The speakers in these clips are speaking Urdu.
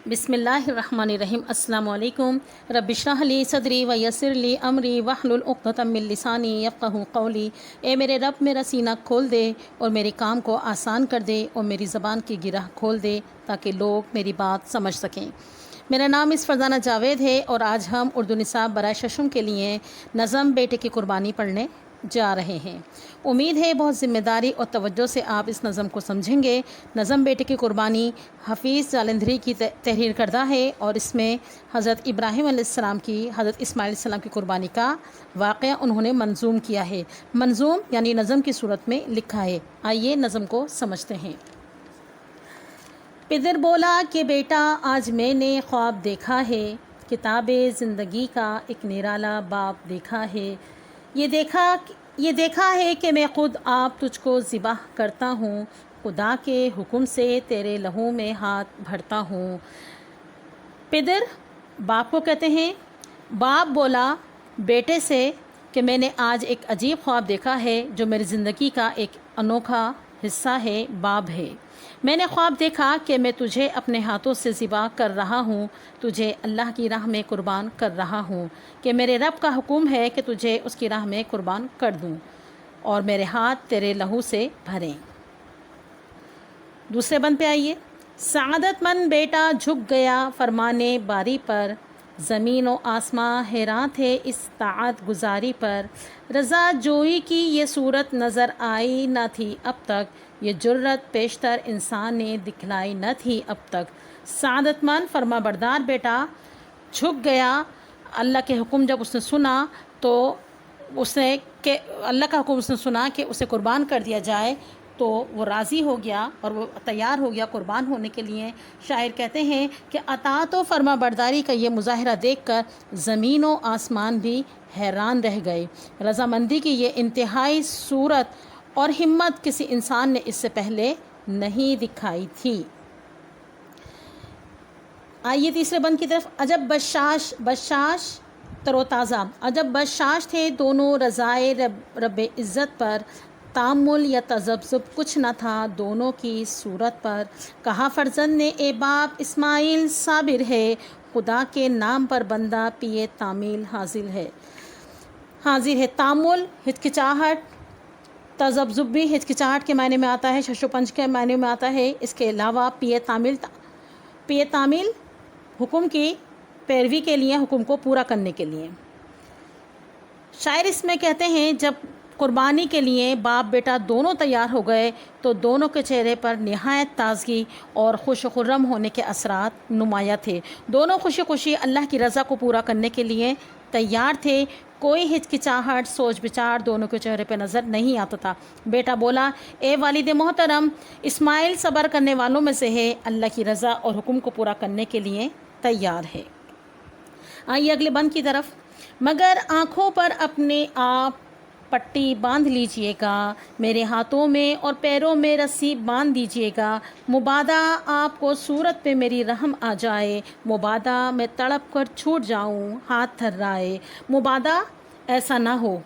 بسم اللہ الرحمن الرحیم۔ السلام علیکم۔ رب اشرح لی صدری ویسر لی امری واحلل عقدۃ من لسانی یفقہوا قولی۔ اے میرے رب میرا سینہ کھول دے اور میرے کام کو آسان کر دے اور میری زبان کی گرہ کھول دے تاکہ لوگ میری بات سمجھ سکیں۔ میرا نام اس فرزانہ جاوید ہے اور آج ہم اردو نصاب برائے ششم کے لیے نظم بیٹے کی قربانی پڑھنے جا رہے ہیں۔ امید ہے بہت ذمہ داری اور توجہ سے آپ اس نظم کو سمجھیں گے۔ نظم بیٹے کی قربانی حفیظ جالندھری کی تحریر کردہ ہے اور اس میں حضرت ابراہیم علیہ السلام کی حضرت اسماعیل علیہ السلام کی قربانی کا واقعہ انہوں نے منظوم کیا ہے۔ منظوم یعنی نظم کی صورت میں لکھا ہے۔ آئیے نظم کو سمجھتے ہیں۔ پدر بولا کہ بیٹا آج میں نے خواب دیکھا ہے، کتاب زندگی کا ایک نرالا باب دیکھا ہے۔ یہ دیکھا ہے کہ میں خود آپ تجھ کو ذبح کرتا ہوں، خدا کے حکم سے تیرے لہو میں ہاتھ بھرتا ہوں۔ پدر باپ کو کہتے ہیں۔ باپ بولا بیٹے سے کہ میں نے آج ایک عجیب خواب دیکھا ہے جو میری زندگی کا ایک انوکھا حصہ ہے، باب ہے۔ میں نے خواب دیکھا کہ میں تجھے اپنے ہاتھوں سے ذبح کر رہا ہوں، تجھے اللہ کی راہ میں قربان کر رہا ہوں، کہ میرے رب کا حکم ہے کہ تجھے اس کی راہ میں قربان کر دوں اور میرے ہاتھ تیرے لہو سے بھریں۔ دوسرے بند پہ آئیے۔ سعادت مند بیٹا جھک گیا فرمانے باری پر، زمین و آسماں حیران تھے اس طاعت گزاری پر، رضا جوئی کی یہ صورت نظر آئی نہ تھی اب تک، یہ جرت پیشتر انسان نے دکھلائی نہ تھی اب تک۔ سعادت مند فرما بردار بیٹا جھک گیا، اللہ کے حکم جب اس نے سنا تو اس نے کہ اللہ کا حکم اس نے سنا کہ اسے قربان کر دیا جائے تو وہ راضی ہو گیا اور وہ تیار ہو گیا قربان ہونے کے لیے۔ شاعر کہتے ہیں کہ اطاعت و فرما برداری کا یہ مظاہرہ دیکھ کر زمین و آسمان بھی حیران رہ گئے۔ رضامندی کی یہ انتہائی صورت اور ہمت کسی انسان نے اس سے پہلے نہیں دکھائی تھی۔ آئیے تیسرے بند کی طرف۔ عجب بشاش تر و تازہ، عجب بشاش تھے دونوں رضائے رب عزت پر، تامل یا تذبذب کچھ نہ تھا دونوں کی صورت پر۔ کہا فرزند نے اے باپ اسماعیل صابر ہے، خدا کے نام پر بندہ پیے تعمیل حاضر ہے۔ تامل ہچکچاہٹ، تذبذب بھی ہچکچاہٹ کے معنی میں آتا ہے، شش و پنج کے معنی میں آتا ہے۔ اس کے علاوہ پیے تعمیل حکم کی پیروی کے لیے، حکم کو پورا کرنے کے لیے۔ شاعر اس میں کہتے ہیں جب قربانی کے لیے باپ بیٹا دونوں تیار ہو گئے تو دونوں کے چہرے پر نہایت تازگی اور خوش و خرم ہونے کے اثرات نمایاں تھے۔ دونوں خوشی خوشی اللہ کی رضا کو پورا کرنے کے لیے تیار تھے، کوئی ہچکچاہٹ سوچ بچار دونوں کے چہرے پہ نظر نہیں آتا تھا۔ بیٹا بولا اے والد محترم، اسماعیل صبر کرنے والوں میں سے ہے، اللہ کی رضا اور حکم کو پورا کرنے کے لیے تیار ہے۔ آئیے اگلے بند کی طرف۔ مگر آنکھوں پر اپنے آپ پٹی باندھ لیجئے گا، میرے ہاتھوں میں اور پیروں میں رسی باندھ دیجئے گا، مبادا آپ کو صورت پہ میری رحم آ جائے، مبادا میں تڑپ کر چھوٹ جاؤں ہاتھ تھرائے، مبادا ایسا نہ ہو۔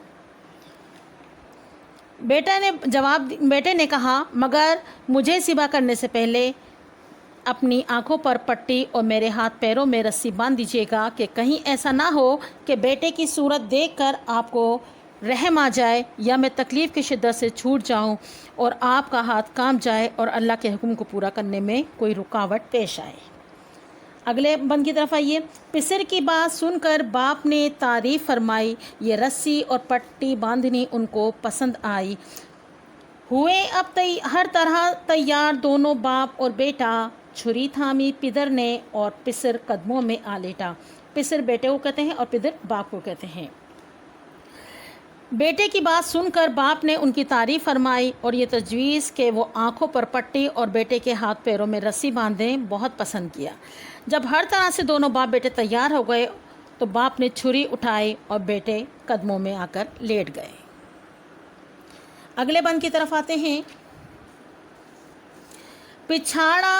بیٹے نے کہا مگر مجھے ذبح کرنے سے پہلے اپنی آنکھوں پر پٹی اور میرے ہاتھ پیروں میں رسی باندھ دیجیے گا کہ کہیں ایسا نہ ہو کہ بیٹے کی صورت دیکھ کر آپ کو رحم آ جائے یا میں تکلیف کی شدت سے چھوٹ جاؤں اور آپ کا ہاتھ کانپ جائے اور اللہ کے حکم کو پورا کرنے میں کوئی رکاوٹ پیش آئے۔ اگلے بند کی طرف آئیے۔ پسر کی بات سن کر باپ نے تعریف فرمائی، یہ رسی اور پٹی باندھنی ان کو پسند آئی۔ ہوئے اب ہر طرح تیار دونوں باپ اور بیٹا، چھری تھامی پدر نے اور پسر قدموں میں آ لیٹا۔ پسر بیٹے کو کہتے ہیں اور پدر باپ کو کہتے ہیں۔ بیٹے کی بات سن کر باپ نے ان کی تعریف فرمائی اور یہ تجویز کہ وہ آنکھوں پر پٹی اور بیٹے کے ہاتھ پیروں میں رسی باندھیں بہت پسند کیا۔ جب ہر طرح سے دونوں باپ بیٹے تیار ہو گئے تو باپ نے چھری اٹھائی اور بیٹے قدموں میں آ کر لیٹ گئے۔ اگلے بند کی طرف آتے ہیں۔ پچھاڑا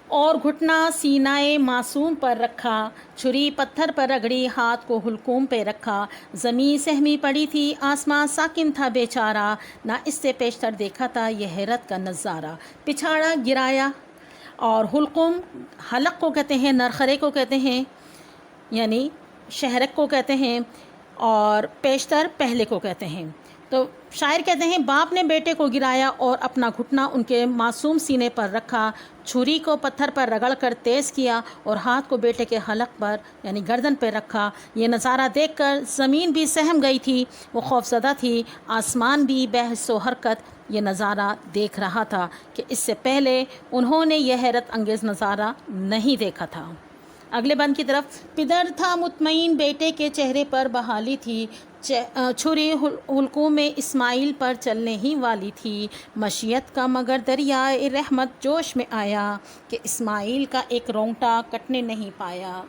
اور گھٹنا سینائے معصوم پر رکھا، چھری پتھر پر رگڑی ہاتھ کو حلقوم پہ رکھا، زمین سہمی پڑی تھی آسمان ساکن تھا بیچارہ، نہ اس سے پیشتر دیکھا تھا یہ حیرت کا نظارہ۔ پچھاڑا گرایا اور حلقم حلق کو کہتے ہیں، نرخرے کو کہتے ہیں یعنی شہرک کو کہتے ہیں، اور پیشتر پہلے کو کہتے ہیں۔ تو شاعر کہتے ہیں باپ نے بیٹے کو گرایا اور اپنا گھٹنا ان کے معصوم سینے پر رکھا، چھری کو پتھر پر رگڑ کر تیز کیا اور ہاتھ کو بیٹے کے حلق پر یعنی گردن پہ رکھا۔ یہ نظارہ دیکھ کر زمین بھی سہم گئی تھی، وہ خوف زدہ تھی، آسمان بھی بحث و حرکت یہ نظارہ دیکھ رہا تھا کہ اس سے پہلے انہوں نے یہ حیرت انگیز نظارہ نہیں دیکھا تھا۔ اگلے بند کی طرف، پدر تھا مطمئن، بیٹے کے چہرے پر بحالی تھی، چھری حلقوں میں اسماعیل پر چلنے ہی والی تھی، مشیت کا مگر دریائے رحمت جوش میں آیا کہ اسماعیل کا ایک رونگٹا کٹنے نہیں پایا۔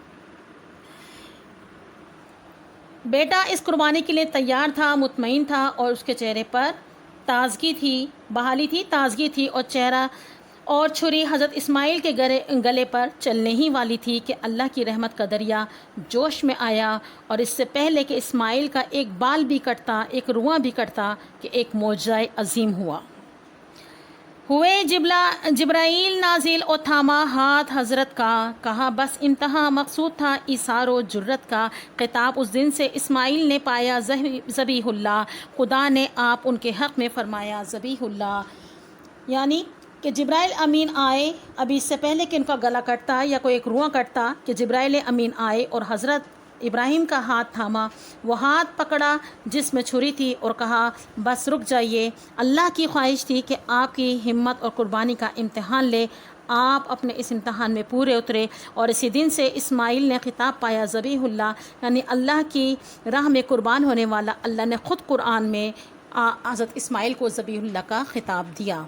بیٹا اس قربانی کے لیے تیار تھا، مطمئن تھا، اور اس کے چہرے پر تازگی تھی، بحالی تھی، تازگی تھی، اور چھری حضرت اسماعیل کے گلے پر چلنے ہی والی تھی کہ اللہ کی رحمت کا دریا جوش میں آیا، اور اس سے پہلے کہ اسماعیل کا ایک بال بھی کٹتا، ایک رواں بھی کٹتا، کہ ایک معجزہ عظیم ہوا۔ ہوئے جبرائیل نازل اور تھاما ہاتھ حضرت کا، کہا بس انتہا مقصود تھا ایثار و جرت کا، خطاب اس دن سے اسماعیل نے پایا ذبیح اللہ، خدا نے آپ ان کے حق میں فرمایا ذبیح اللہ، یعنی کہ جبرائیل امین آئے، ابھی اس سے پہلے کہ ان کا گلا کٹتا یا کوئی ایک رواں کٹتا، کہ جبرائیل امین آئے اور حضرت ابراہیم کا ہاتھ تھاما، وہ ہاتھ پکڑا جس میں چھری تھی اور کہا بس رک جائیے، اللہ کی خواہش تھی کہ آپ کی ہمت اور قربانی کا امتحان لے، آپ اپنے اس امتحان میں پورے اترے، اور اسی دن سے اسماعیل نے خطاب پایا ذبیح اللہ، یعنی اللہ کی راہ میں قربان ہونے والا۔ اللہ نے خود قرآن میں حضرت اسماعیل کو ذبیح اللہ کا خطاب دیا۔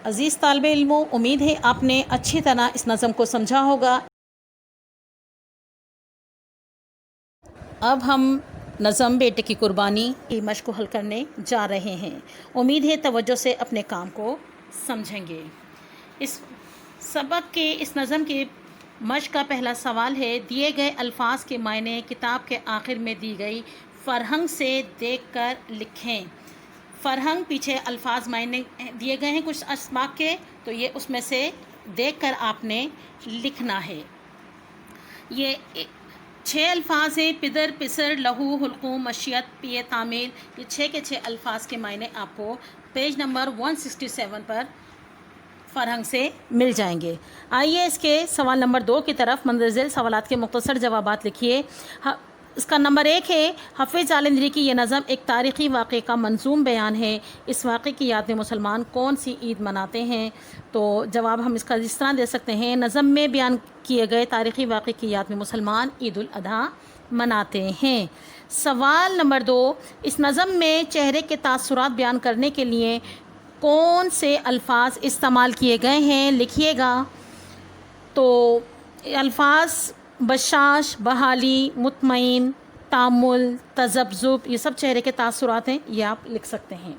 عزیز طالب علموں، امید ہے آپ نے اچھی طرح اس نظم کو سمجھا ہوگا۔ اب ہم نظم بیٹے کی قربانی کی مشق کو حل کرنے جا رہے ہیں، امید ہے توجہ سے اپنے کام کو سمجھیں گے۔ اس سبق کے اس نظم کی مشق کا پہلا سوال ہے، دیے گئے الفاظ کے معنی کتاب کے آخر میں دی گئی فرہنگ سے دیکھ کر لکھیں۔ فرہنگ پیچھے الفاظ معنی دیے گئے ہیں کچھ اسباق کے، تو یہ اس میں سے دیکھ کر آپ نے لکھنا ہے۔ یہ 6 الفاظ ہیں، پدر، پسر، لہو، حلقوم، مشیت، پیے تعمیل، یہ 6 کے 6 الفاظ کے معنی آپ کو پیج نمبر 167 پر فرہنگ سے مل جائیں گے۔ آئیے اس کے سوال نمبر 2 کی طرف، مندرجہ ذیل سوالات کے مختصر جوابات لکھیے۔ اس کا نمبر 1 ہے، حافظ جالندھری کی یہ نظم ایک تاریخی واقعے کا منظوم بیان ہے، اس واقعے کی یاد میں مسلمان کون سی عید مناتے ہیں؟ تو جواب ہم اس کا اس طرح دے سکتے ہیں، نظم میں بیان کیے گئے تاریخی واقعے کی یاد میں مسلمان عید الاضحیٰ مناتے ہیں۔ سوال نمبر 2، اس نظم میں چہرے کے تاثرات بیان کرنے کے لیے کون سے الفاظ استعمال کیے گئے ہیں؟ لکھیے گا۔ تو الفاظ بشاش، بحالی، مطمئن، تامل، تذبذب، یہ سب چہرے کے تاثرات ہیں، یہ آپ لکھ سکتے ہیں۔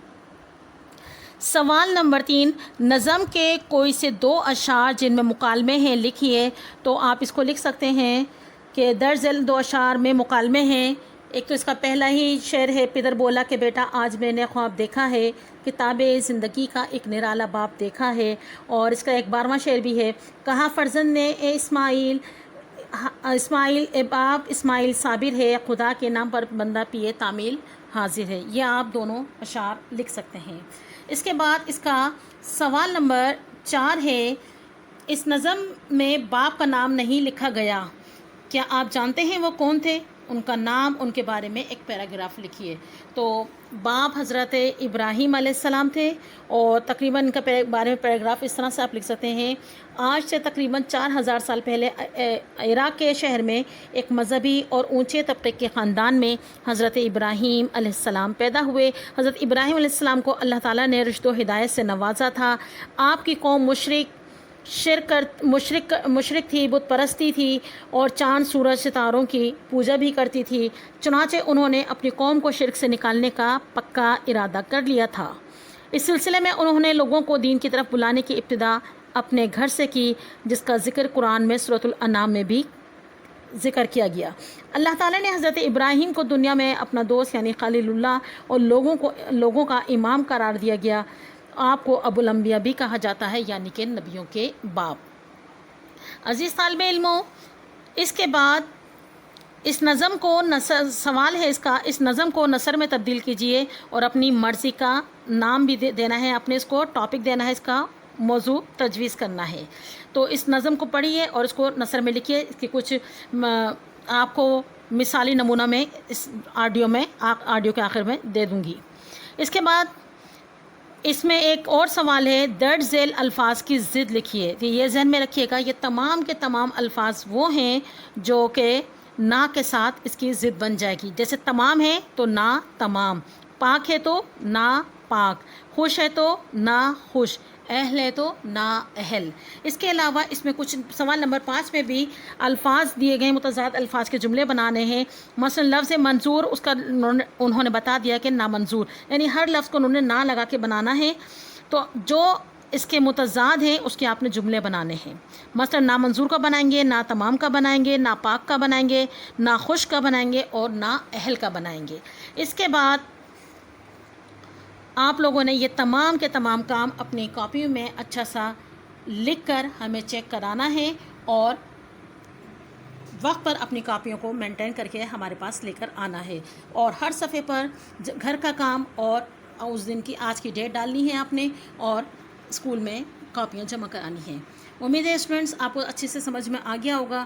سوال نمبر 3، نظم کے کوئی سے 2 اشعار جن میں مکالمے ہیں لکھیے۔ تو آپ اس کو لکھ سکتے ہیں کہ درج ذیل 2 اشعار میں مکالمے ہیں۔ ایک تو اس کا پہلا ہی شعر ہے، پدر بولا کہ بیٹا آج میں نے خواب دیکھا ہے، کتاب زندگی کا ایک نرالا باب دیکھا ہے، اور اس کا ایک 12واں شعر بھی ہے، کہا فرزند نے اے اسماعیل اے باپ اسماعیل صابر ہے، خدا کے نام پر بندہ پیے تعمیل حاضر ہے۔ یہ آپ دونوں اشعار لکھ سکتے ہیں۔ اس کے بعد اس کا سوال نمبر 4 ہے، اس نظم میں باپ کا نام نہیں لکھا گیا، کیا آپ جانتے ہیں وہ کون تھے؟ ان کا نام، ان کے بارے میں ایک پیراگراف لکھیے۔ تو باپ حضرت ابراہیم علیہ السلام تھے، اور تقریباً ان کا بارے میں پیراگراف اس طرح سے آپ لکھ سکتے ہیں، آج سے تقریباً 4000 سال پہلے عراق کے شہر میں ایک مذہبی اور اونچے طبقے کے خاندان میں حضرت ابراہیم علیہ السلام پیدا ہوئے۔ حضرت ابراہیم علیہ السلام کو اللہ تعالیٰ نے رشد و ہدایت سے نوازا تھا۔ آپ کی قوم مشرک تھی، بت پرستی تھی، اور چاند، سورج، ستاروں کی پوجا بھی کرتی تھی، چنانچہ انہوں نے اپنی قوم کو شرک سے نکالنے کا پکا ارادہ کر لیا تھا۔ اس سلسلے میں انہوں نے لوگوں کو دین کی طرف بلانے کی ابتدا اپنے گھر سے کی، جس کا ذکر قرآن میں سورۃ الانعام میں بھی ذکر کیا گیا۔ اللہ تعالیٰ نے حضرت ابراہیم کو دنیا میں اپنا دوست یعنی خلیل اللہ اور لوگوں کا امام قرار دیا گیا۔ آپ کو ابو الانبیاء بھی کہا جاتا ہے، یعنی کہ نبیوں کے باپ۔ عزیز طالب علموں، اس کے بعد اس نظم کو سوال ہے اس کا، اس نظم کو نثر میں تبدیل کیجئے اور اپنی مرضی کا نام بھی دینا ہے، اپنے اس کو ٹاپک دینا ہے، اس کا موضوع تجویز کرنا ہے۔ تو اس نظم کو پڑھیے اور اس کو نثر میں لکھیے۔ اس کی کچھ آپ کو مثالی نمونہ میں اس آڈیو کے آخر میں دے دوں گی۔ اس کے بعد اس میں ایک اور سوال ہے، درج ذیل الفاظ کی ضد لکھیے۔ تو یہ ذہن میں رکھیے گا، یہ تمام کے تمام الفاظ وہ ہیں جو کہ نا کے ساتھ اس کی ضد بن جائے گی۔ جیسے تمام ہے تو نا تمام، پاک ہے تو نا پاک، خوش ہے تو نا خوش، اہل ہے تو نا اہل۔ اس کے علاوہ اس میں کچھ سوال نمبر 5 میں بھی الفاظ دیے گئے، متضاد الفاظ کے جملے بنانے ہیں۔ مثلا لفظ منظور، اس کا انہوں نے بتا دیا کہ نامنظور، یعنی ہر لفظ کو انہوں نے نا لگا کے بنانا ہے۔ تو جو اس کے متضاد ہیں اس کے آپ نے جملے بنانے ہیں۔ مثلا نامنظور کا بنائیں گے، نا تمام کا بنائیں گے، نا پاک کا بنائیں گے، نا خوش کا بنائیں گے اور نا اہل کا بنائیں گے۔ اس کے بعد آپ لوگوں نے یہ تمام کے تمام کام اپنی کاپی میں اچھا سا لکھ کر ہمیں چیک کرانا ہے اور وقت پر اپنی کاپیوں کو مینٹین کر کے ہمارے پاس لے کر آنا ہے، اور ہر صفحے پر گھر کا کام اور اس دن کی آج کی ڈیٹ ڈالنی ہے آپ نے، اور اسکول میں کاپیاں جمع کرانی ہیں۔ امید ہے اسٹوڈنٹس آپ کو اچھے سے سمجھ میں آ گیا ہوگا۔